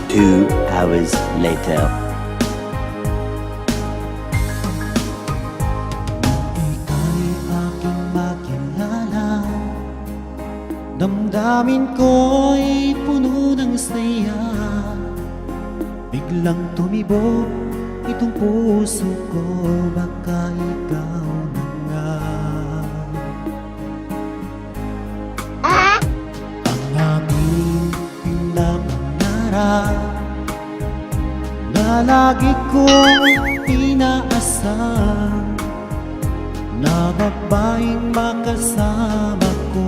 2 hours later. Ika'y aking makilala, damdamin ko'y puno ng saya. Biglang tumibok itong puso ko, baka ikaw na nga. Ang aming pinapangarap na lagi kong inaasam, na babaeng makasama ko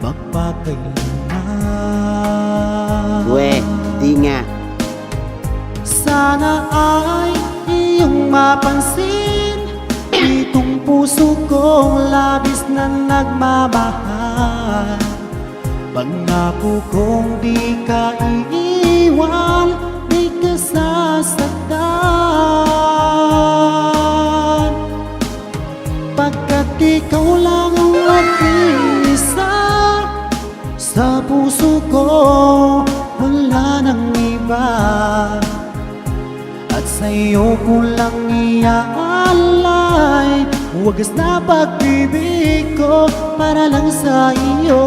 magpakailanman. Uwe, di nga. Sana ay iyong mapansin itong puso kong labis na nagmamahal. Pangako kong di ka iiwan, di ka sasaktan, pagkat ikaw lang ang aking isa. Sa puso ko wala nang iba, at sa'yo ko lang iaalay wagas na pag-ibig ko para lang sa iyo.